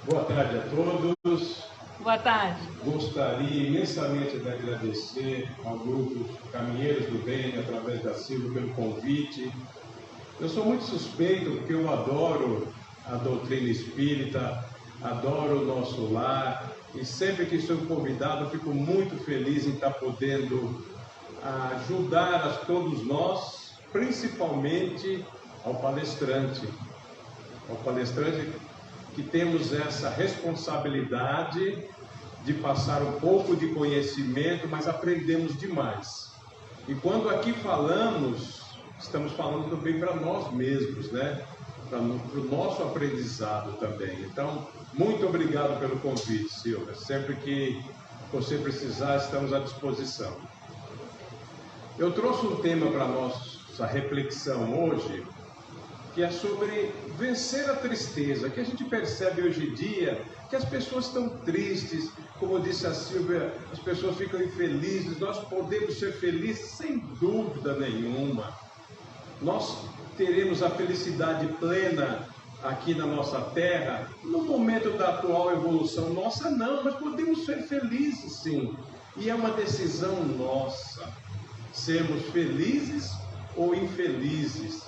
Boa tarde a todos. Boa tarde. Gostaria imensamente de agradecer ao grupo Caminheiros do Bem, através da Silvia, pelo convite. Eu sou muito suspeito porque eu adoro a doutrina espírita, adoro o nosso lar e sempre que sou convidado eu fico muito feliz em estar podendo ajudar a todos nós, principalmente ao palestrante que temos essa responsabilidade de passar um pouco de conhecimento, mas aprendemos demais. E quando aqui falamos, estamos falando também para nós mesmos, né? Para o nosso aprendizado também. Então, muito obrigado pelo convite, Silvia. Sempre que você precisar, estamos à disposição. Eu trouxe um tema para nossa reflexão hoje, que é sobre vencer a tristeza, que a gente percebe hoje em dia que as pessoas estão tristes, como disse a Silvia, as pessoas ficam infelizes. Nós podemos ser felizes sem dúvida nenhuma. Nós teremos a felicidade plena aqui na nossa terra, no momento da atual evolução nossa não, mas podemos ser felizes sim, e é uma decisão nossa, sermos felizes ou infelizes,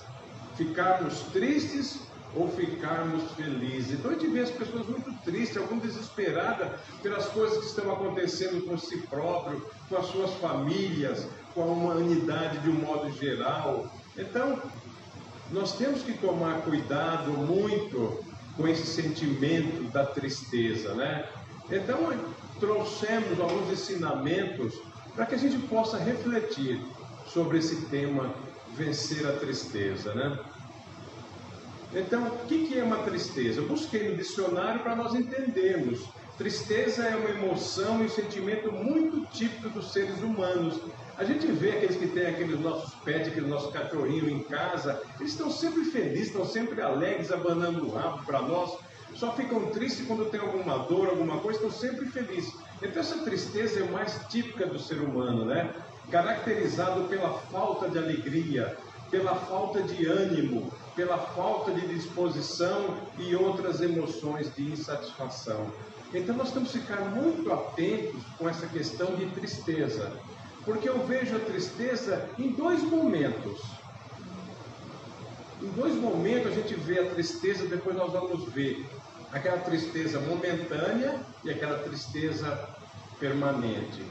ficarmos tristes ou ficarmos felizes. Então a gente vê as pessoas muito tristes, algumas desesperadas pelas coisas que estão acontecendo com si próprio, com as suas famílias, com a humanidade de um modo geral. Então nós temos que tomar cuidado muito com esse sentimento da tristeza, né? Então trouxemos alguns ensinamentos para que a gente possa refletir sobre esse tema, vencer a tristeza, né? Então, o que é uma tristeza? Eu busquei no dicionário para nós entendermos. Tristeza é uma emoção e um sentimento muito típico dos seres humanos. A gente vê aqueles que têm aqueles nossos pets, aquele nosso cachorrinho em casa, eles estão sempre felizes, estão sempre alegres, abanando o rabo para nós. Só ficam tristes quando tem alguma dor, alguma coisa, estão sempre felizes. Então essa tristeza é mais típica do ser humano, né? Caracterizado pela falta de alegria, pela falta de ânimo, pela falta de disposição e outras emoções de insatisfação. Então nós temos que ficar muito atentos com essa questão de tristeza, porque eu vejo a tristeza em dois momentos. Em dois momentos a gente vê a tristeza, depois nós vamos ver aquela tristeza momentânea e aquela tristeza permanente.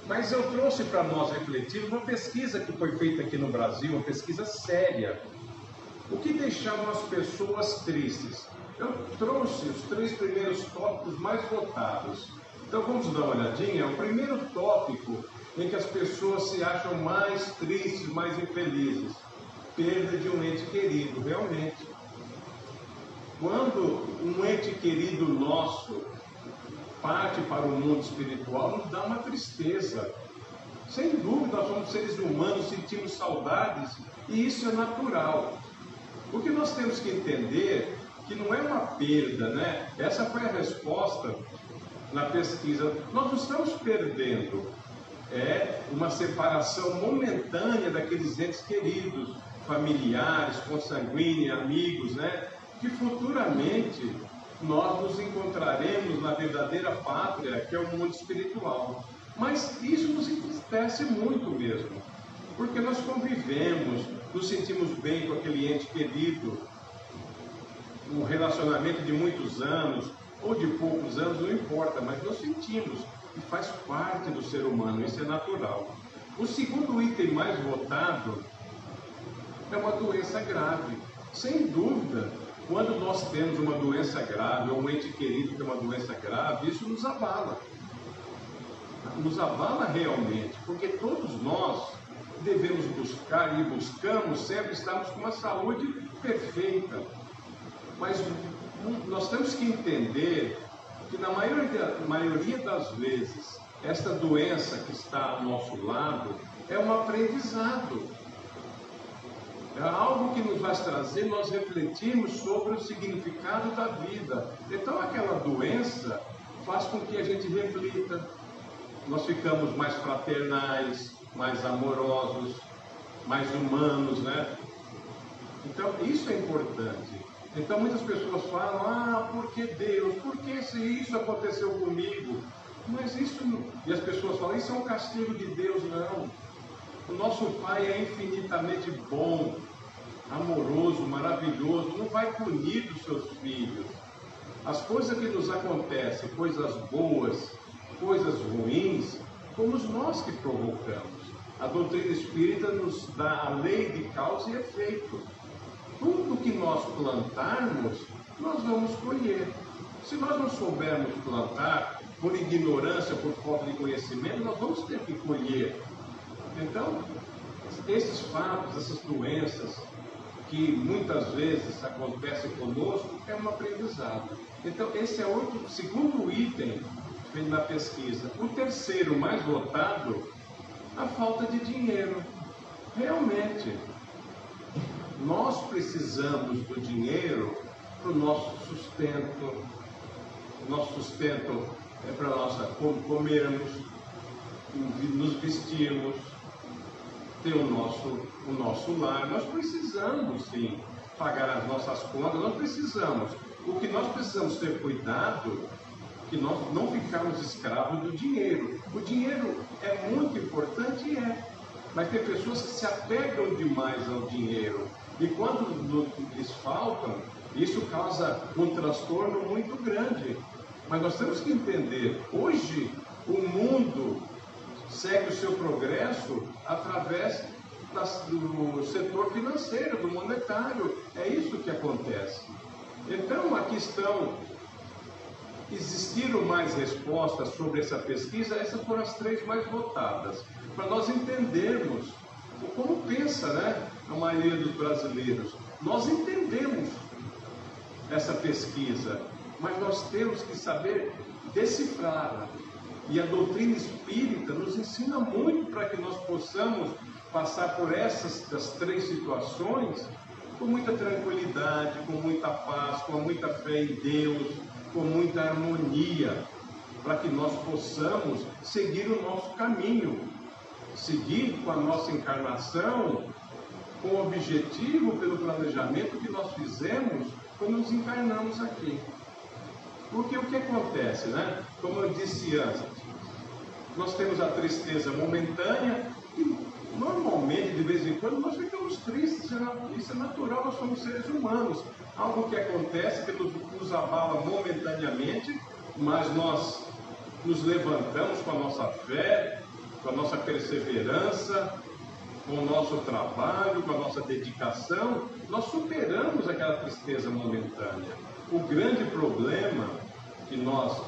Mas eu trouxe para nós refletirmos uma pesquisa que foi feita aqui no Brasil, uma pesquisa séria. O que deixava as pessoas tristes? Eu trouxe os 3 primeiros tópicos mais votados. Então vamos dar uma olhadinha. O primeiro tópico em que as pessoas se acham mais tristes, mais infelizes: perda de um ente querido. Realmente, quando um ente querido nosso parte para o mundo espiritual, nos dá uma tristeza. Sem dúvida, nós somos seres humanos, sentimos saudades, e isso é natural. O que nós temos que entender que não é uma perda, né? Essa foi a resposta na pesquisa. Nós não estamos perdendo, é uma separação momentânea daqueles entes queridos, familiares, consanguíneos, amigos, né? Que futuramente nós nos encontraremos na verdadeira pátria, que é o mundo espiritual. Mas isso nos entristece muito mesmo, porque nós convivemos, nos sentimos bem com aquele ente querido, um relacionamento de muitos anos, ou de poucos anos, não importa, mas nós sentimos, e faz parte do ser humano, isso é natural. O segundo item mais votado é uma doença grave. Sem dúvida, quando nós temos uma doença grave, ou um ente querido tem uma doença grave, isso nos abala. Nos abala realmente, porque todos nós devemos buscar e buscamos sempre estarmos com uma saúde perfeita. Mas nós temos que entender que na maioria das vezes, esta doença que está ao nosso lado é um aprendizado. É algo que nos vai trazer, nós refletirmos sobre o significado da vida. Então aquela doença faz com que a gente reflita. Nós ficamos mais fraternais, mais amorosos, mais humanos, né? Então isso é importante. Então muitas pessoas falam, por que Deus? Por que se isso aconteceu comigo? Mas isso, e as pessoas falam, isso é um castigo de Deus. Não. O nosso Pai é infinitamente bom, amoroso, maravilhoso, não vai punir os seus filhos. As coisas que nos acontecem, coisas boas, coisas ruins, fomos nós que provocamos. A doutrina espírita nos dá a lei de causa e efeito. Tudo que nós plantarmos, nós vamos colher. Se nós não soubermos plantar, por ignorância, por falta de conhecimento, nós vamos ter que colher. Então, esses fatos, essas doenças, que muitas vezes acontecem conosco, é um aprendizado. Então, esse é o segundo item na pesquisa. O terceiro, mais votado, a falta de dinheiro. Realmente, nós precisamos do dinheiro para o nosso sustento. O nosso sustento é para nós comermos, nos vestirmos, ter o nosso lar. Nós precisamos, sim, pagar as nossas contas, nós precisamos. O que nós precisamos ter cuidado, que nós não ficarmos escravos do dinheiro. O dinheiro é muito importante, mas tem pessoas que se apegam demais ao dinheiro. E quando lhes faltam, isso causa um transtorno muito grande. Mas nós temos que entender, hoje o mundo segue o seu progresso através do setor financeiro, do monetário. É isso que acontece. Então, aqui existiram mais respostas sobre essa pesquisa, essas foram as 3 mais votadas, para nós entendermos como pensa, a maioria dos brasileiros. Nós entendemos essa pesquisa, mas nós temos que saber decifrá-la. E a doutrina espírita nos ensina muito para que nós possamos passar por das 3 situações com muita tranquilidade, com muita paz, com muita fé em Deus, com muita harmonia, para que nós possamos seguir o nosso caminho, seguir com a nossa encarnação, com o objetivo, pelo planejamento que nós fizemos quando nos encarnamos aqui. Porque o que acontece, Como eu disse antes, nós temos a tristeza momentânea e normalmente, de vez em quando, nós ficamos tristes. Isso é natural, nós somos seres humanos. Algo que acontece, que nos abala momentaneamente, mas nós nos levantamos com a nossa fé, com a nossa perseverança, com o nosso trabalho, com a nossa dedicação, nós superamos aquela tristeza momentânea. O grande problema que nós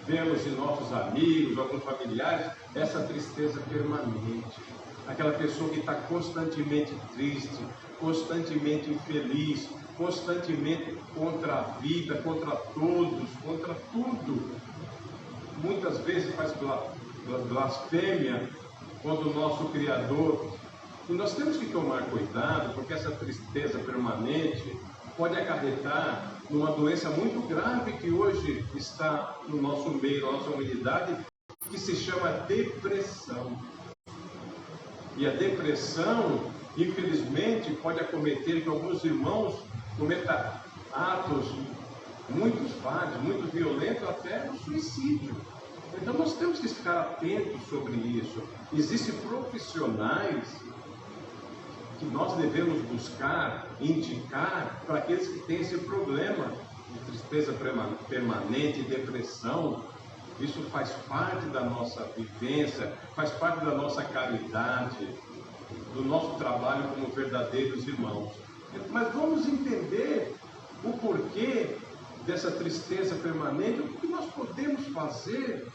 vemos em nossos amigos, alguns familiares, é essa tristeza permanente. Aquela pessoa que está constantemente triste, constantemente infeliz, constantemente contra a vida, contra todos, contra tudo. Muitas vezes faz blasfêmia contra o nosso Criador. E nós temos que tomar cuidado, porque essa tristeza permanente pode acarretar numa doença muito grave que hoje está no nosso meio, na nossa humanidade, que se chama depressão. E a depressão, infelizmente, pode acometer que alguns irmãos cometam atos muito falhos, muito violentos, até o suicídio. Então nós temos que ficar atentos sobre isso. Existem profissionais que nós devemos buscar, indicar para aqueles que têm esse problema de tristeza permanente, depressão. Isso faz parte da nossa vivência, faz parte da nossa caridade, do nosso trabalho como verdadeiros irmãos. Mas vamos entender o porquê dessa tristeza permanente, o que nós podemos fazer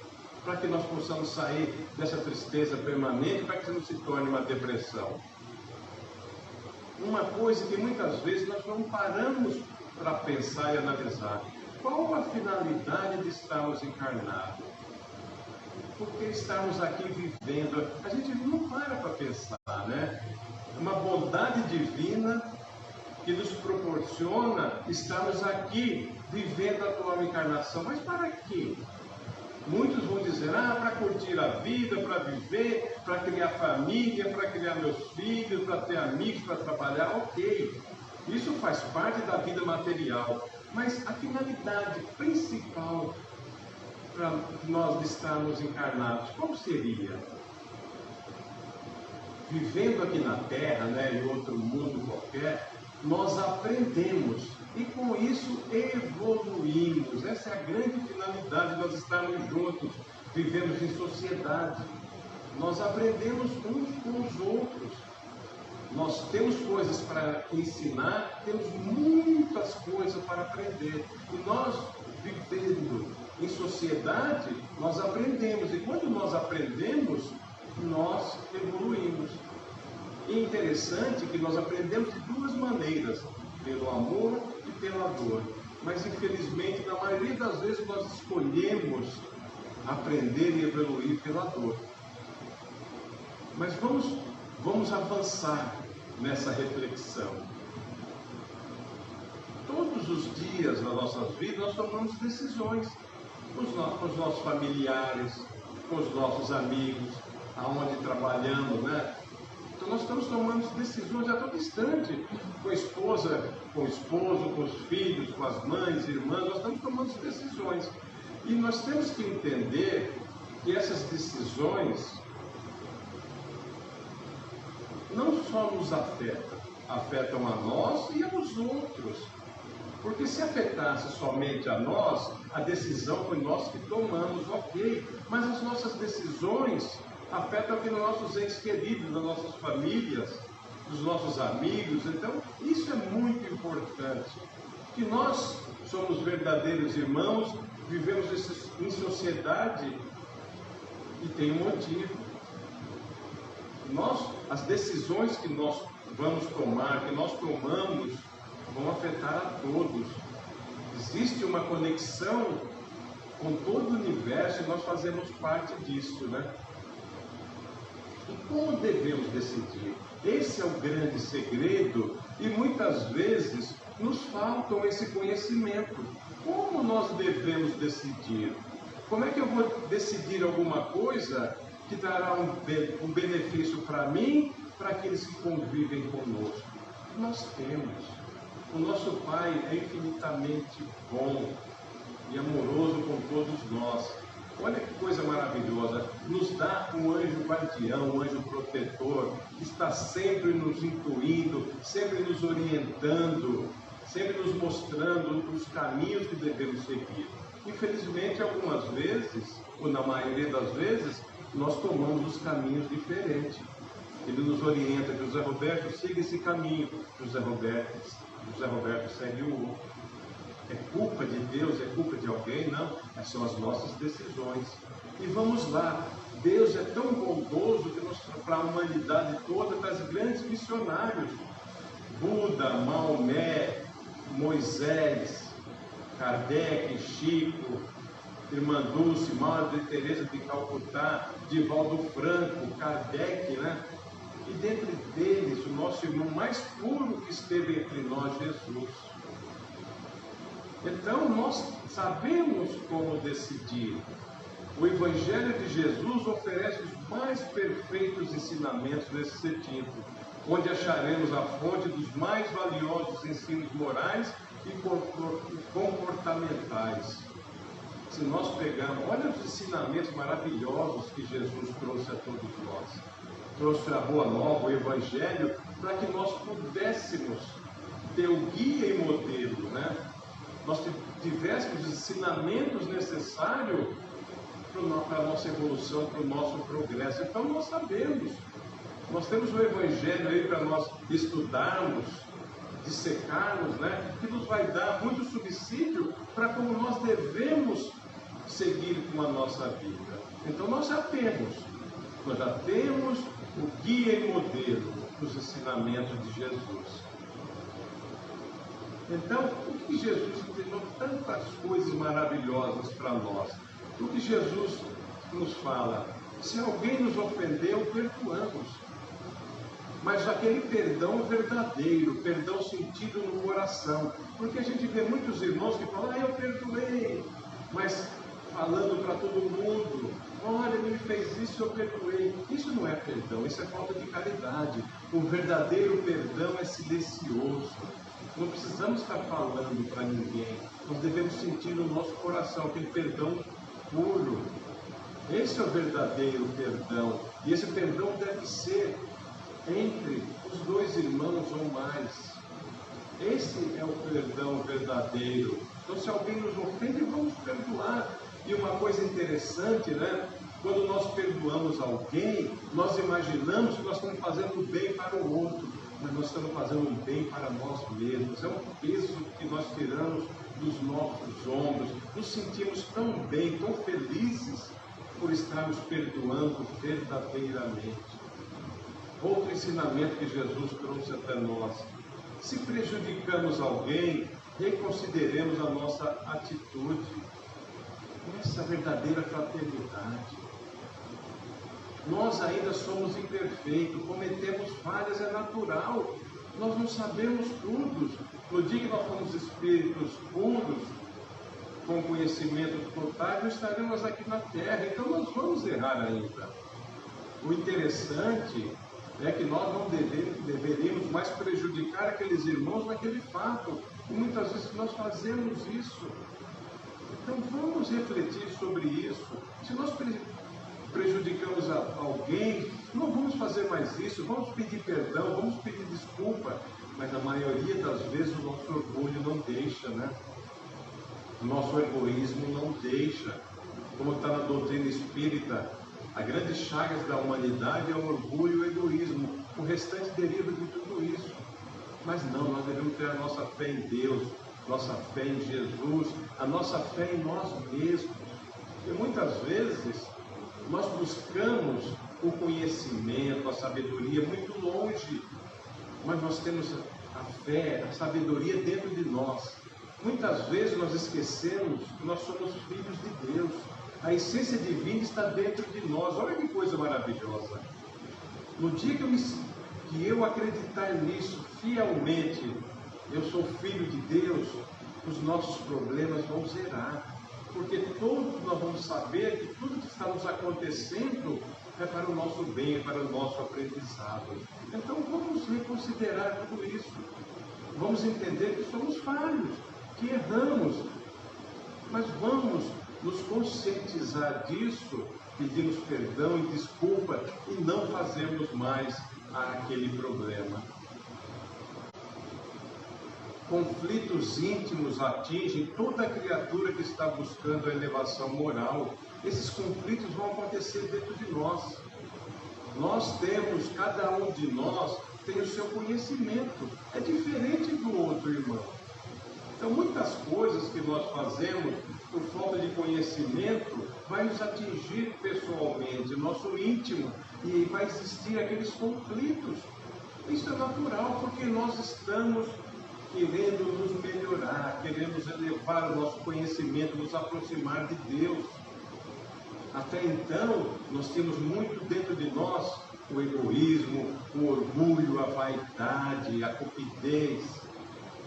para que nós possamos sair dessa tristeza permanente, para que não se torne uma depressão. Uma coisa que muitas vezes nós não paramos para pensar e analisar. Qual a finalidade de estarmos encarnados? Por que estarmos aqui vivendo? A gente não para pensar, Uma bondade divina que nos proporciona estarmos aqui vivendo a atual encarnação. Mas para quê? Muitos vão dizer, para curtir a vida, para viver, para criar família, para criar meus filhos, para ter amigos, para trabalhar, ok. Isso faz parte da vida material, mas a finalidade principal para nós estarmos encarnados, qual seria? Vivendo aqui na Terra, né, em outro mundo qualquer, nós aprendemos e com isso evoluímos. Essa é a grande finalidade de nós estarmos juntos, vivemos em sociedade. Nós aprendemos uns com os outros. Nós temos coisas para ensinar, temos muitas coisas para aprender. E nós, vivendo em sociedade, nós aprendemos. E quando nós aprendemos, nós evoluímos. E é interessante que nós aprendemos de duas maneiras, pelo amor e pela dor. Mas infelizmente, na maioria das vezes, nós escolhemos aprender e evoluir pela dor. Mas vamos avançar nessa reflexão. Todos os dias nas nossas vidas nós tomamos decisões com os nossos familiares, com os nossos amigos, aonde trabalhamos, né? Então nós estamos tomando decisões a todo instante, com a esposa, com o esposo, com os filhos, com as mães, irmãs, nós estamos tomando decisões. E nós temos que entender que essas decisões não só nos afetam a nós e aos outros. Porque se afetasse somente a nós, a decisão foi nós que tomamos, ok. Mas as nossas decisões afetam aqui nos nossos entes queridos, nas nossas famílias, dos nossos amigos. Então, isso é muito importante. Que nós somos verdadeiros irmãos, vivemos em sociedade e tem um motivo. As decisões que nós vamos tomar, que nós tomamos, vão afetar a todos. Existe uma conexão com todo o universo e nós fazemos parte disso, né? E como devemos decidir? Esse é o grande segredo e muitas vezes nos faltam esse conhecimento. Como nós devemos decidir? Como é que eu vou decidir alguma coisa que trará um benefício para mim, para aqueles que convivem conosco? Nós temos. O nosso Pai é infinitamente bom e amoroso com todos nós. Olha que coisa maravilhosa. Nos dá um anjo guardião, um anjo protetor, que está sempre nos intuindo, sempre nos orientando, sempre nos mostrando os caminhos que devemos seguir. Infelizmente, algumas vezes, ou na maioria das vezes, nós tomamos os caminhos diferentes. Ele nos orienta, José Roberto, siga esse caminho. José Roberto segue o outro. É culpa de Deus? É culpa de alguém? Não. Essas são as nossas decisões. E vamos lá. Deus é tão bondoso que para a humanidade toda traz grandes missionários. Buda, Maomé, Moisés, Kardec, Chico, Irmã Dulce, Madre Teresa de Calcutá, Divaldo Franco, Kardec, né? E dentre deles, o nosso irmão mais puro que esteve entre nós, Jesus. Então, nós sabemos como decidir. O Evangelho de Jesus oferece os mais perfeitos ensinamentos nesse sentido, onde acharemos a fonte dos mais valiosos ensinos morais e comportamentais. Se nós pegarmos, olha os ensinamentos maravilhosos que Jesus trouxe a todos nós. Trouxe a Boa Nova, o Evangelho, para que nós pudéssemos ter o guia e modelo, né? Nós tivéssemos os ensinamentos necessários para a nossa evolução, para o nosso progresso. Então nós sabemos, nós temos o Evangelho aí para nós estudarmos, dissecarmos, né? Que nos vai dar muito subsídio para como nós devemos seguir com a nossa vida. Então nós já temos o guia e modelo dos ensinamentos de Jesus. Então, o que Jesus ensinou tantas coisas maravilhosas para nós? O que Jesus nos fala? Se alguém nos ofendeu, perdoamos. Mas aquele perdão verdadeiro, perdão sentido no coração. Porque a gente vê muitos irmãos que falam, eu perdoei, mas falando para todo mundo, olha, ele me fez isso, eu perdoei. Isso não é perdão, isso é falta de caridade. O verdadeiro perdão é silencioso. Não precisamos estar falando para ninguém. Nós devemos sentir no nosso coração aquele perdão puro. Esse é o verdadeiro perdão. E esse perdão deve ser entre os dois irmãos ou mais. Esse é o perdão verdadeiro. Então, se alguém nos ofende, vamos perdoar. E uma coisa interessante, né? Quando nós perdoamos alguém, nós imaginamos que nós estamos fazendo bem para o outro, mas nós estamos fazendo um bem para nós mesmos. É um peso que nós tiramos dos nossos ombros. Nos sentimos tão bem, tão felizes por estarmos perdoando verdadeiramente. Outro ensinamento que Jesus trouxe até nós: se prejudicamos alguém, reconsideremos a nossa atitude. Essa verdadeira fraternidade. Nós ainda somos imperfeitos, cometemos falhas, é natural. Nós não sabemos tudo. No dia que nós formos espíritos puros, com conhecimento total, nós estaremos aqui na Terra. Então nós vamos errar ainda. O interessante é que nós não deveríamos mais prejudicar aqueles irmãos naquele fato. E muitas vezes nós fazemos isso. Então vamos refletir sobre isso. Se nós prejudicamos alguém, não vamos fazer mais isso, vamos pedir perdão, vamos pedir desculpa. Mas a maioria das vezes o nosso orgulho não deixa, né? O nosso egoísmo não deixa. Como está na doutrina espírita, a grande chagas da humanidade é o orgulho e o egoísmo. O restante deriva de tudo isso. Mas não, nós devemos ter a nossa fé em Deus, nossa fé em Jesus, a nossa fé em nós mesmos. E muitas vezes nós buscamos o conhecimento, a sabedoria muito longe, mas nós temos a fé, a sabedoria dentro de nós. Muitas vezes nós esquecemos que nós somos filhos de Deus. A essência divina está dentro de nós. Olha que coisa maravilhosa. No dia que eu acreditar nisso fielmente, eu sou filho de Deus, os nossos problemas vão zerar. Porque todos nós vamos saber que tudo que está nos acontecendo é para o nosso bem, é para o nosso aprendizado. Então vamos reconsiderar tudo isso. Vamos entender que somos falhos, que erramos. Mas vamos nos conscientizar disso, pedimos perdão e desculpa e não fazermos mais aquele problema. Conflitos íntimos atingem toda criatura que está buscando a elevação moral. Esses conflitos vão acontecer dentro de nós. Nós temos, cada um de nós tem o seu conhecimento. É diferente do outro irmão. Então, muitas coisas que nós fazemos por falta de conhecimento vai nos atingir pessoalmente, nosso íntimo, e vai existir aqueles conflitos. Isso é natural, porque nós estamos querendo nos melhorar, queremos elevar o nosso conhecimento, nos aproximar de Deus. Até então, nós temos muito dentro de nós o egoísmo, o orgulho, a vaidade, a cupidez.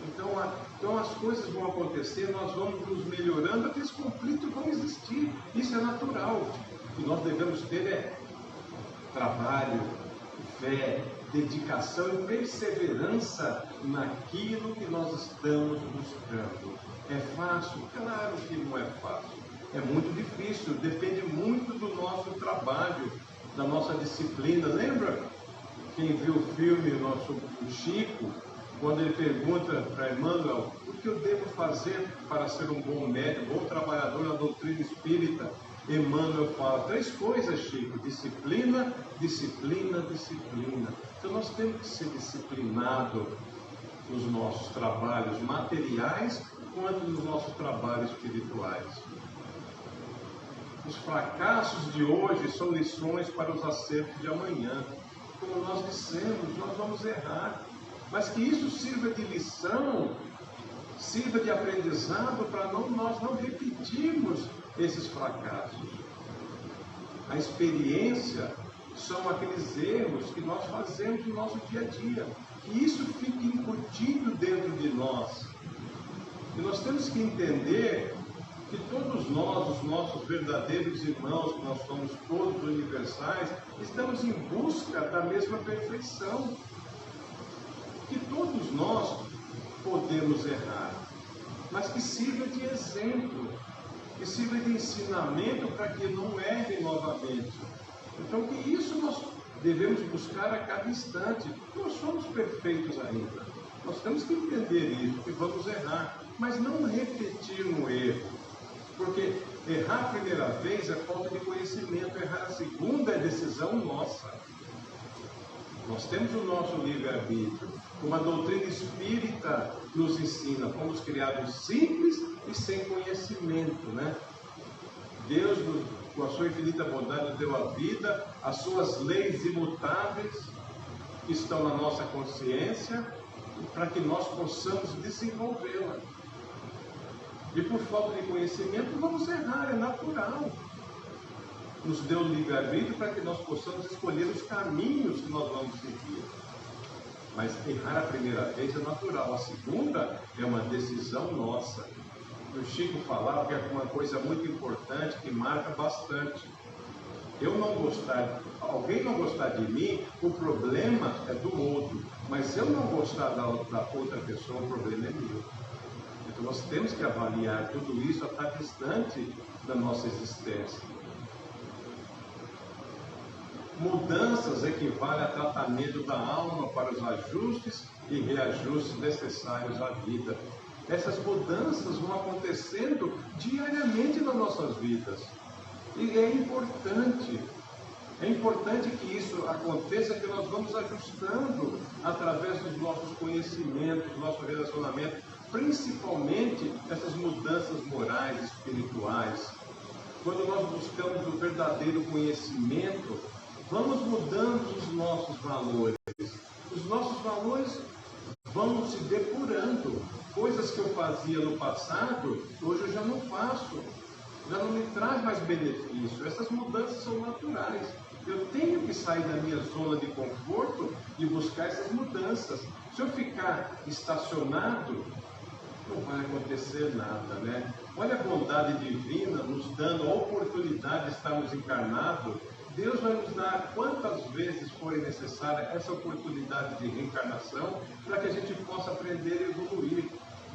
Então as coisas vão acontecer, nós vamos nos melhorando, aqueles conflitos vão existir. Isso é natural. O que nós devemos ter é trabalho, fé, dedicação e perseverança naquilo que nós estamos buscando. É fácil? Claro que não é fácil. É muito difícil, depende muito do nosso trabalho, da nossa disciplina. Lembra quem viu o filme, o Chico, quando ele pergunta para Emmanuel: o que eu devo fazer para ser um bom médico, bom trabalhador na doutrina espírita? Emmanuel fala 3 coisas, Chico: disciplina, disciplina, disciplina. Então nós temos que ser disciplinados nos nossos trabalhos materiais, quanto nos nossos trabalhos espirituais. Os fracassos de hoje são lições para os acertos de amanhã. Como nós dissemos, nós vamos errar. Mas que isso sirva de lição, sirva de aprendizado para nós não repetirmos esses fracassos. A experiência são aqueles erros que nós fazemos no nosso dia a dia. Que isso fique incutido dentro de nós. E nós temos que entender que todos nós, os nossos verdadeiros irmãos, que nós somos todos universais, estamos em busca da mesma perfeição. Que todos nós podemos errar, mas que sirva de exemplo, que sirva de ensinamento para que não erre novamente. Então, que isso nós devemos buscar a cada instante. Nós somos perfeitos ainda. Nós temos que entender isso, que vamos errar, mas não repetir no erro. Porque errar a primeira vez é falta de conhecimento, errar a segunda é decisão nossa. Nós temos o nosso livre-arbítrio. Como a doutrina espírita nos ensina, fomos criados simples e sem conhecimento, né? Deus, com a sua infinita bondade, nos deu a vida, as suas leis imutáveis que estão na nossa consciência, para que nós possamos desenvolvê-la. E por falta de conhecimento, vamos errar, é natural. Nos deu livre-arbítrio para que nós possamos escolher os caminhos que nós vamos seguir. Mas errar a primeira vez é natural, a segunda é uma decisão nossa. O Chico falava que é uma coisa muito importante, que marca bastante. Eu não gostar, alguém não gostar de mim, o problema é do outro. Mas se eu não gostar da outra pessoa, o problema é meu. Então nós temos que avaliar tudo isso a cada instante da nossa existência. Mudanças equivale a tratamento da alma para os ajustes e reajustes necessários à vida. Essas mudanças vão acontecendo diariamente nas nossas vidas. E é importante que isso aconteça, que nós vamos ajustando através dos nossos conhecimentos, do nosso relacionamento, principalmente essas mudanças morais, espirituais. Quando nós buscamos o verdadeiro conhecimento, vamos mudando os nossos valores. Os nossos valores vão se depurando. Coisas que eu fazia no passado, hoje eu já não faço. Já não me traz mais benefício. Essas mudanças são naturais. Eu tenho que sair da minha zona de conforto e buscar essas mudanças. Se eu ficar estacionado, não vai acontecer nada, né? Olha a bondade divina nos dando a oportunidade de estarmos encarnados. Deus vai nos dar quantas vezes forem necessária essa oportunidade de reencarnação para que a gente possa aprender e evoluir.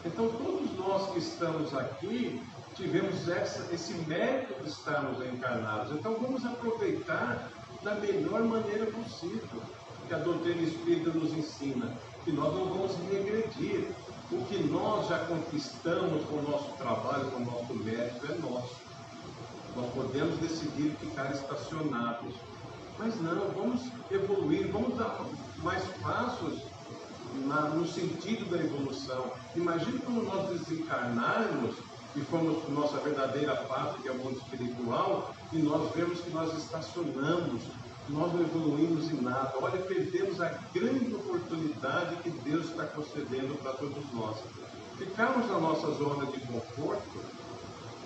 Então, todos nós que estamos aqui tivemos esse mérito de estarmos encarnados. Então, vamos aproveitar da melhor maneira possível, que a doutrina espírita nos ensina, que nós não vamos regredir. O que nós já conquistamos com o nosso trabalho, com o nosso mérito, é nosso. Nós podemos decidir ficar estacionados, mas não, vamos evoluir, vamos dar mais passos no sentido da evolução. Imagine quando nós desencarnarmos e formos para nossa verdadeira pátria, que é o mundo espiritual, e nós vemos que nós estacionamos, nós não evoluímos em nada. Olha, perdemos a grande oportunidade que Deus está concedendo para todos nós. Ficarmos na nossa zona de conforto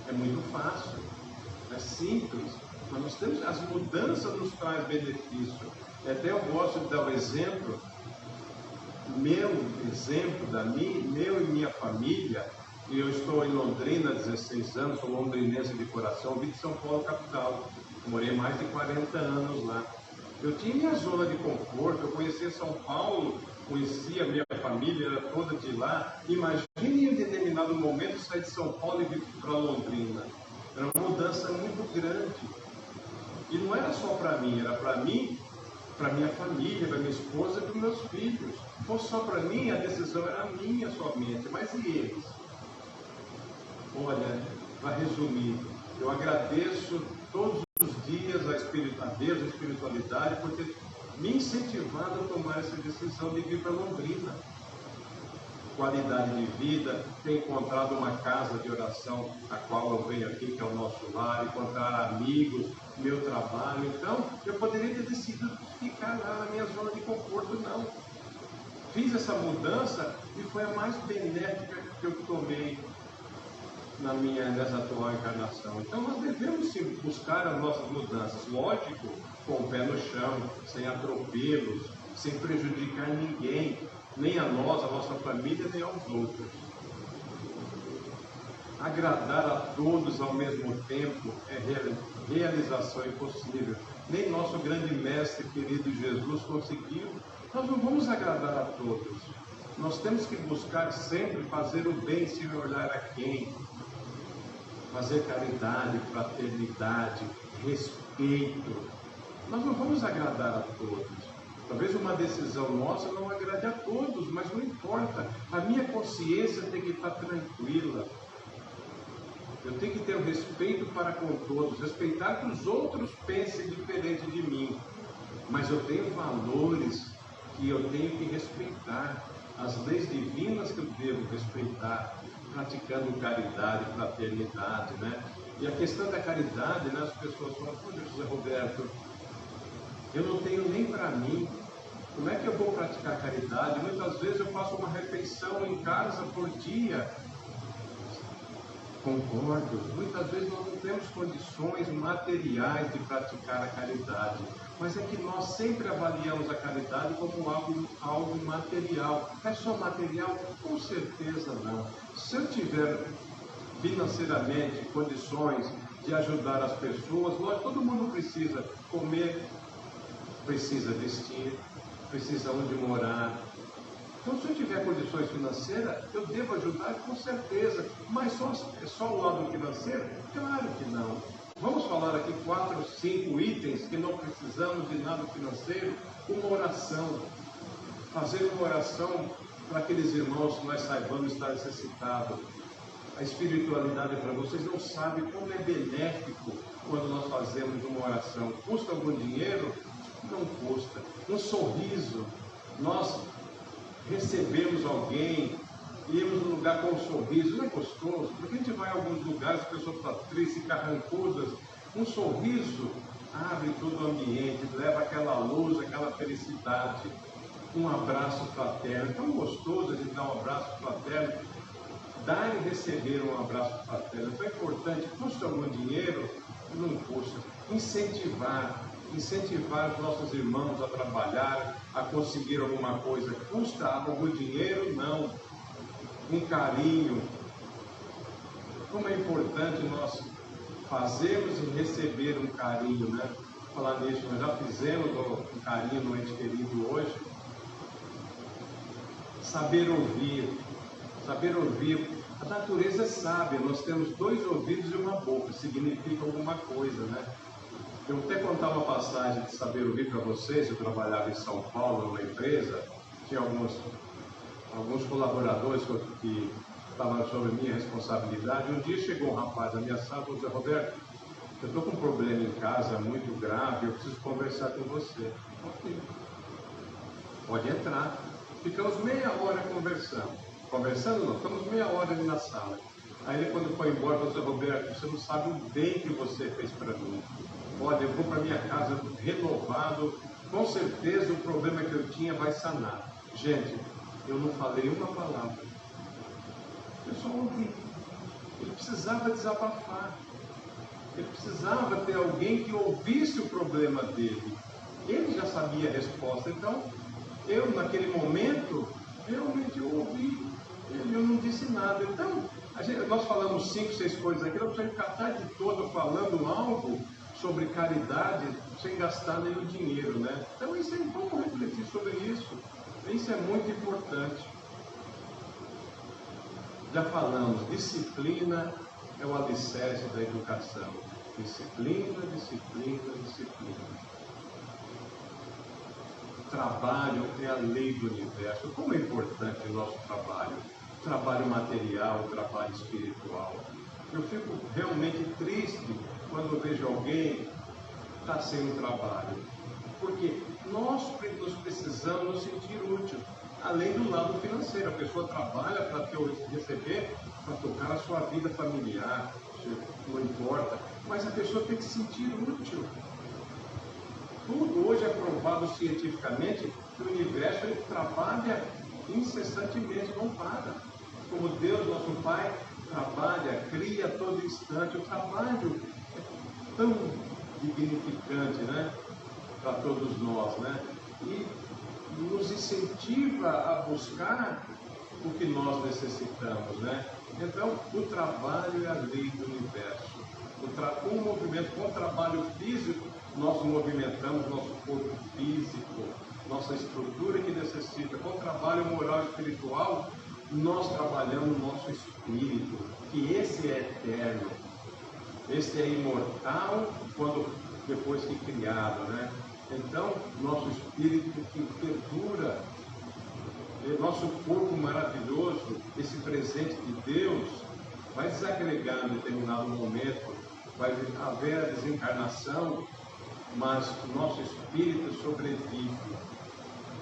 é muito fácil, é simples, mas nós temos, as mudanças nos trazem benefício. Até eu gosto de dar o exemplo, meu e minha família. Eu estou em Londrina há 16 anos, sou londrinense de coração, vim de São Paulo, capital. Morei mais de 40 anos lá. Eu tinha minha zona de conforto, eu conhecia São Paulo, conhecia a minha família, era toda de lá. Imagine em determinado momento sair de São Paulo e vir para Londrina. Era uma mudança muito grande. E não era só para mim, era para mim, para minha família, para minha esposa e para meus filhos. Se fosse só para mim, a decisão era minha somente, mas e eles? Olha, para resumir, eu agradeço todos os dias a Deus, a espiritualidade, por ter me incentivado a tomar essa decisão de vir para Londrina. Qualidade de vida, ter encontrado uma casa de oração, a qual eu venho aqui, que é o nosso lar, encontrar amigos, meu trabalho. Então, eu poderia ter decidido ficar lá na minha zona de conforto, não. Fiz essa mudança e foi a mais benéfica que eu tomei nessa atual encarnação. Então nós devemos sim buscar as nossas mudanças, lógico, com o pé no chão, sem atropelos, sem prejudicar ninguém, nem a nós, a nossa família, nem aos outros. Agradar a todos ao mesmo tempo é realização impossível. Nem nosso grande mestre querido Jesus conseguiu. Nós não vamos agradar a todos. Nós temos que buscar sempre fazer o bem sem olhar a quem. Fazer caridade, fraternidade, respeito. Nós não vamos agradar a todos. Talvez uma decisão nossa não agrade a todos, mas não importa. A minha consciência tem que estar tranquila. Eu tenho que ter o respeito para com todos, respeitar que os outros pensem diferente de mim. Mas eu tenho valores que eu tenho que respeitar, as leis divinas que eu devo respeitar, praticando caridade, fraternidade, né? E a questão da caridade, né? As pessoas falam, poxa, José Roberto, eu não tenho nem para mim. Como é que eu vou praticar caridade? Muitas vezes eu faço uma refeição em casa por dia. Concordo. Muitas vezes nós não temos condições materiais de praticar a caridade. Mas é que nós sempre avaliamos a caridade como algo material. É só material? Com certeza não. Se eu tiver financeiramente condições de ajudar as pessoas, todo mundo precisa comer, precisa vestir, precisa onde morar. Então, se eu tiver condições financeiras, eu devo ajudar com certeza. Mas só o lado financeiro? Claro que não. Vamos falar aqui 4, 5 itens que não precisamos de nada financeiro. Uma oração. Fazer uma oração para aqueles irmãos que nós saibamos estar necessitados. A espiritualidade para vocês não sabem como é benéfico quando nós fazemos uma oração. Custa algum dinheiro? Não custa. Um sorriso. Nós recebemos alguém, irmos num lugar com um sorriso, não é gostoso? Porque a gente vai a alguns lugares, as pessoas estão tristes, carrancudas, um sorriso abre todo o ambiente, leva aquela luz, aquela felicidade, um abraço fraterno, é tão gostoso a gente dar um abraço fraterno, dar e receber um abraço fraterno, é tão importante, custa algum dinheiro? Não custa. Incentivar os nossos irmãos a trabalhar, a conseguir alguma coisa. Custa algum dinheiro? Não. Um carinho. Como é importante nós fazermos e receber um carinho, né? Falar nisso, nós já fizemos um carinho no ente querido hoje. Saber ouvir. Saber ouvir. A natureza é sábia, nós temos 2 ouvidos e uma boca, significa alguma coisa, né? Eu vou até contar uma passagem de saber ouvir para vocês. Eu trabalhava em São Paulo, numa empresa, tinha alguns colaboradores que estavam sob minha responsabilidade. Um dia chegou um rapaz na minha sala e falou: Zé Roberto, eu estou com um problema em casa muito grave, eu preciso conversar com você. Ok, pode entrar. Ficamos meia hora conversando. Conversando não, ficamos meia hora ali na sala. Aí ele, quando foi embora, falou: Zé Roberto, você não sabe o bem que você fez para mim. Olha, eu vou para minha casa renovado, com certeza o problema que eu tinha vai sanar. Gente, eu não falei uma palavra. Eu só ouvi. Ele precisava desabafar. Ele precisava ter alguém que ouvisse o problema dele. Ele já sabia a resposta. Então, eu, naquele momento, realmente eu ouvi. Eu não disse nada. Então, nós falamos 5, 6 coisas aqui. Nós precisamos ficar a tarde toda falando algo sobre caridade sem gastar nenhum dinheiro, né? Então, isso é, vamos refletir sobre isso. Isso é muito importante. Já falamos, disciplina é o alicerce da educação. Disciplina, disciplina, disciplina. Trabalho é a lei do universo. Como é importante o nosso trabalho? Trabalho material, trabalho espiritual. Eu fico realmente triste quando eu vejo alguém que está sem um trabalho. Porque nós precisamos nos sentir útil. Além do lado financeiro, a pessoa trabalha para receber, para tocar a sua vida familiar, não importa, mas a pessoa tem que se sentir útil. Tudo hoje é provado cientificamente que o universo ele trabalha incessantemente, não para. Como Deus, nosso Pai, trabalha, cria a todo instante. O trabalho é tão dignificante, né, para todos nós, né? E nos incentiva a buscar o que nós necessitamos, né? Então, o trabalho é a lei do universo. Com o movimento, com o trabalho físico, nós movimentamos nosso corpo físico. nossa estrutura que necessita, com o trabalho moral e espiritual, nós trabalhamos o nosso espírito, que esse é eterno, esse é imortal depois que criado, né? Então, nosso espírito que perdura, nosso corpo maravilhoso, esse presente de Deus, vai desagregar em determinado momento, vai haver a desencarnação, mas o nosso espírito sobrevive.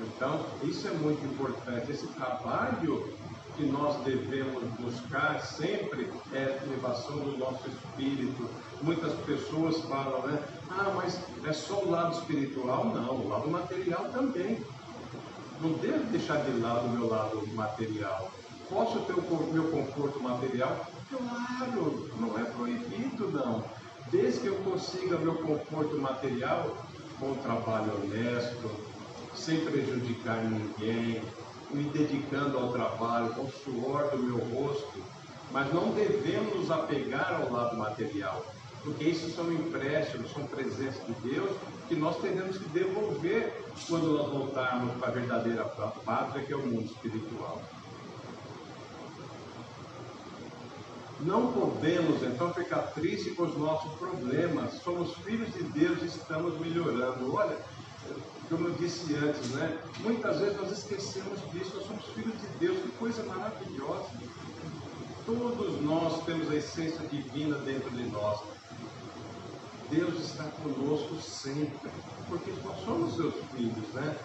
Então, isso é muito importante. Esse trabalho que nós devemos buscar sempre é a elevação do nosso espírito. Muitas pessoas falam, né? Ah, mas é só o lado espiritual? Não, o lado material também. Não devo deixar de lado o meu lado material. Posso ter o meu conforto material? Claro, não é proibido, não. Desde que eu consiga meu conforto material com um trabalho honesto, sem prejudicar ninguém, me dedicando ao trabalho, com o suor do meu rosto, mas não devemos nos apegar ao lado material, porque isso são empréstimos, são presentes de Deus que nós teremos que devolver quando nós voltarmos para a verdadeira pátria, que é o mundo espiritual. Não podemos, então, ficar tristes com os nossos problemas. Somos filhos de Deus e estamos melhorando. Olha, como eu disse antes, né? Muitas vezes nós esquecemos disso. Nós somos filhos de Deus. Que coisa maravilhosa. Todos nós temos a essência divina dentro de nós. Deus está conosco sempre, porque nós somos seus filhos, né?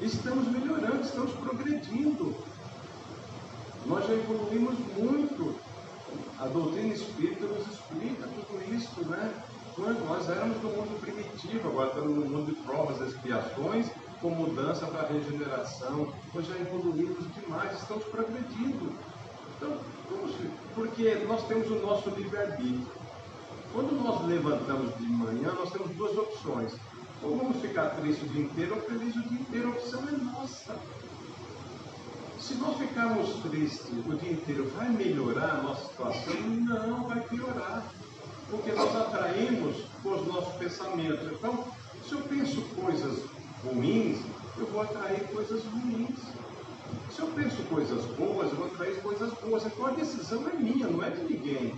Estamos melhorando, estamos progredindo. Nós já evoluímos muito. A doutrina espírita nos explica tudo isso, né? Nós éramos do mundo primitivo, agora estamos no mundo de provas e expiações, com mudança para a regeneração. Nós já evoluímos demais, estamos progredindo. Então, porque nós temos o nosso livre-arbítrio. Quando nós levantamos de manhã, nós temos duas opções. Ou vamos ficar tristes o dia inteiro, ou felizes o dia inteiro. A opção é nossa. Se nós ficarmos tristes o dia inteiro, vai melhorar a nossa situação? Não, vai piorar. Porque nós atraímos com os nossos pensamentos. Então, se eu penso coisas ruins, eu vou atrair coisas ruins. Se eu penso coisas boas, eu vou atrair coisas boas. Então a decisão é minha, não é de ninguém.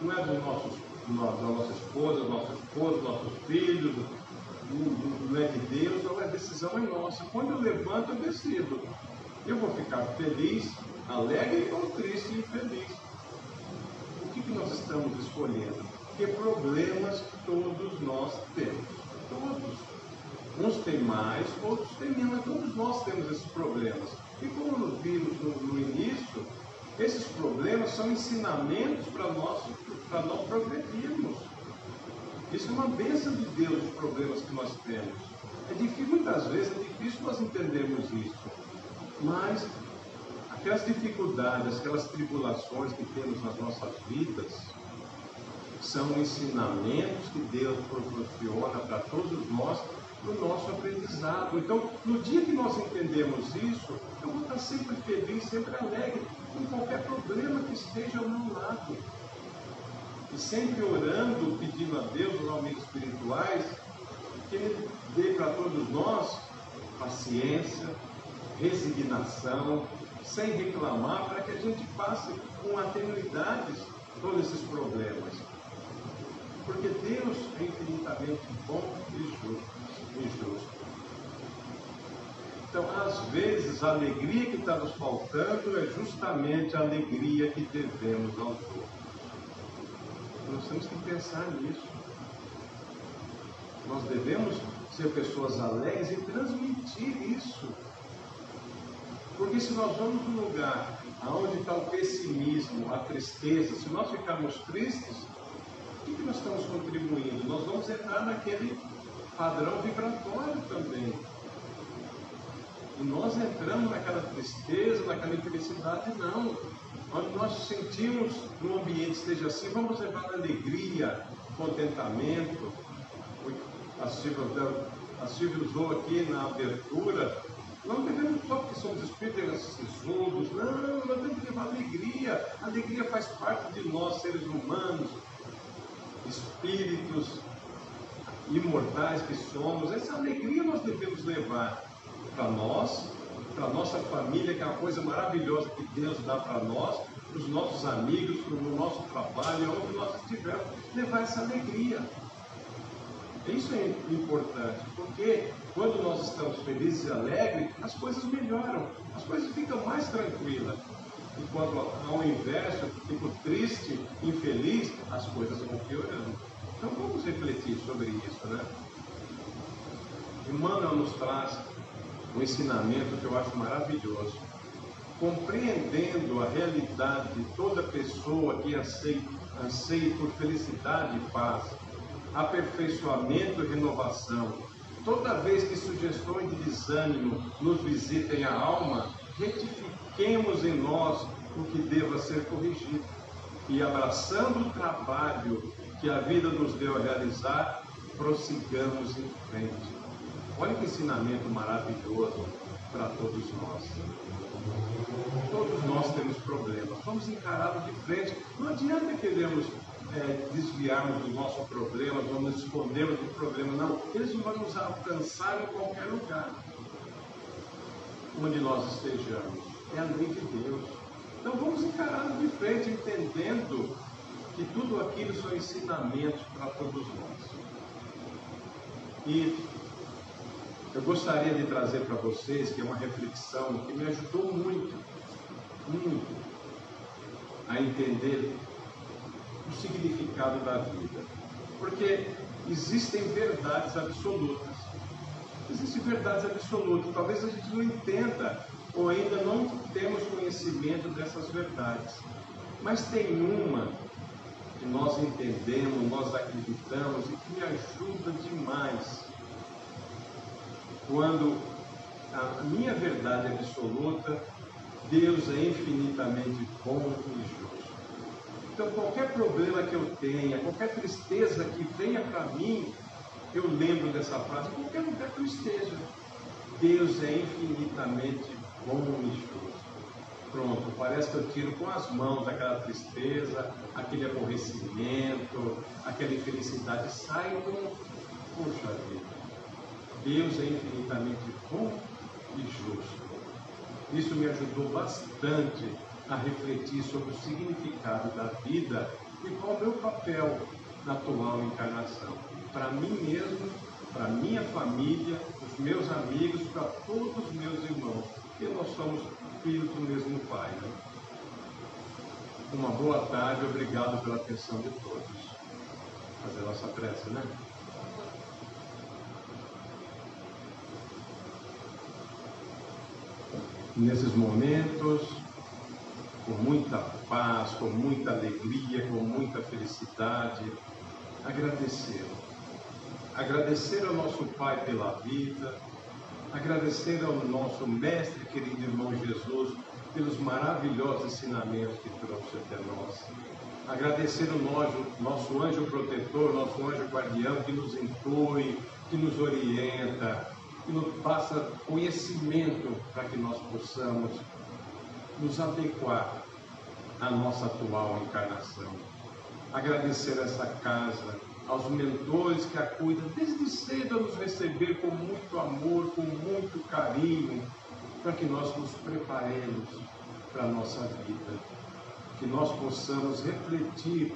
Não é da nossa esposa, nossos filhos, não é de Deus, então a decisão é nossa. Quando eu levanto, eu decido. Eu vou ficar feliz, alegre ou triste e infeliz. O que nós estamos escolhendo? Que problemas todos nós temos. Todos. Uns têm mais, outros têm menos. Todos nós temos esses problemas. E como nós vimos no início, esses problemas são ensinamentos para nós progredirmos. Isso é uma bênção de Deus, os problemas que nós temos. Muitas vezes é difícil nós entendermos isso. Mas aquelas dificuldades, aquelas tribulações que temos nas nossas vidas, são ensinamentos que Deus proporciona para todos nós no nosso aprendizado. Então, no dia que nós entendemos isso, eu vou estar sempre feliz, sempre alegre, com qualquer problema que esteja ao meu lado. E sempre orando, pedindo a Deus, os amigos espirituais, que Ele dê para todos nós paciência, resignação, sem reclamar, para que a gente passe com atenuidades todos esses problemas. Porque Deus é infinitamente bom e justo. Então, às vezes, a alegria que está nos faltando é justamente a alegria que devemos aos outros. Nós temos que pensar nisso. Nós devemos ser pessoas alegres e transmitir isso. Porque se nós vamos num lugar onde está o pessimismo, a tristeza, se nós ficarmos tristes, o que nós estamos contribuindo? Nós vamos entrar naquele padrão vibratório também. E nós entramos naquela tristeza, naquela infelicidade, não. Quando nós sentimos que o ambiente esteja assim, vamos levar alegria, contentamento. A Silvia usou aqui na abertura. Não devemos só porque somos espíritos sisudos, não, nós temos que levar alegria. A alegria faz parte de nós, seres humanos, espíritos. imortais que somos, essa alegria nós devemos levar para nós, para a nossa família, que é uma coisa maravilhosa que Deus dá para nós, para os nossos amigos, no nosso trabalho, onde nós estivermos, levar essa alegria. Isso é importante, porque quando nós estamos felizes e alegres, as coisas melhoram, as coisas ficam mais tranquilas. E quando, ao inverso, fico triste, infeliz, as coisas vão piorando. Então vamos refletir sobre isso, né? Emmanuel nos traz um ensinamento que eu acho maravilhoso. Compreendendo a realidade de toda pessoa que anseie por felicidade e paz, aperfeiçoamento e renovação, toda vez que sugestões de desânimo nos visitem a alma, retifiquemos em nós o que deva ser corrigido e, abraçando o trabalho que a vida nos deu a realizar, prossigamos em frente. Olha que ensinamento maravilhoso para todos nós. Todos nós temos problemas, vamos encará-los de frente. Não adianta queremos desviarmos do nosso problema, vamos nos escondermos do problema, não. Eles vão nos alcançar em qualquer lugar onde nós estejamos. É a lei de Deus. Então vamos encará-los de frente, entendendo que tudo aquilo são ensinamentos para todos nós. E eu gostaria de trazer para vocês, que é uma reflexão que me ajudou muito a entender o significado da vida. Porque existem verdades absolutas. Existem verdades absolutas. Talvez a gente não entenda ou ainda não temos conhecimento dessas verdades. Mas tem uma que nós entendemos, nós acreditamos e que me ajuda demais. Quando a minha verdade absoluta, Deus é infinitamente bom e justo. Então, qualquer problema que eu tenha, qualquer tristeza que venha para mim, eu lembro dessa frase, em qualquer lugar que eu esteja. Deus é infinitamente bom e justo. Pronto, parece que eu tiro com as mãos aquela tristeza, aquele aborrecimento, aquela infelicidade, sai com, poxa vida. Deus é infinitamente bom e justo. Isso me ajudou bastante a refletir sobre o significado da vida e qual é o meu papel na atual encarnação. Para mim mesmo, para minha família, os meus amigos, para todos os meus irmãos, porque nós somos filhos do mesmo Pai. Né? Uma boa tarde, obrigado pela atenção de todos. Fazer a nossa prece, né? Nesses momentos, com muita paz, com muita alegria, com muita felicidade, agradecer. Agradecer ao nosso Pai pela vida, agradecer ao nosso Mestre, querido irmão Jesus, pelos maravilhosos ensinamentos que trouxe até nós. Agradecer ao nosso anjo protetor, nosso anjo guardião, que nos inclui, que nos orienta, que nos passa conhecimento para que nós possamos nos adequar à nossa atual encarnação. Agradecer a essa casa, aos mentores que a cuidam desde cedo a nos receber com muito amor, com muito carinho, para que nós nos preparemos para a nossa vida, que nós possamos refletir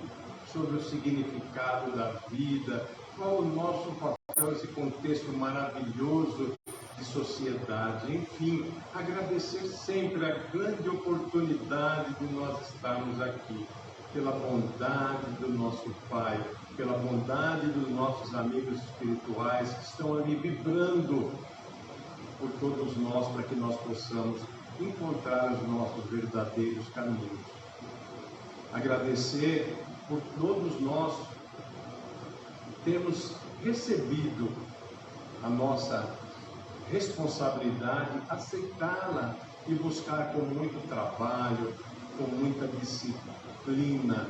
sobre o significado da vida, qual o nosso papel nesse contexto maravilhoso de sociedade. Enfim, agradecer sempre a grande oportunidade de nós estarmos aqui, pela bondade do nosso Pai, pela bondade dos nossos amigos espirituais que estão ali vibrando por todos nós, para que nós possamos encontrar os nossos verdadeiros caminhos. Agradecer por todos nós termos recebido a nossa responsabilidade, aceitá-la e buscar com muito trabalho, com muita disciplina,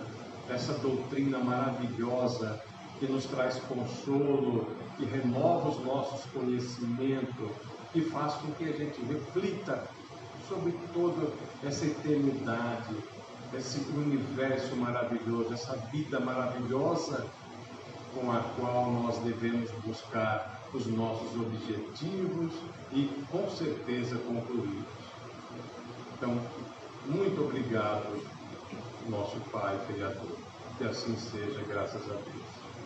essa doutrina maravilhosa que nos traz consolo, que renova os nossos conhecimentos, que faz com que a gente reflita sobre toda essa eternidade, esse universo maravilhoso, essa vida maravilhosa com a qual nós devemos buscar os nossos objetivos e, com certeza, concluí-los. Então, muito obrigado, nosso Pai Criador. Que assim seja, graças a Deus.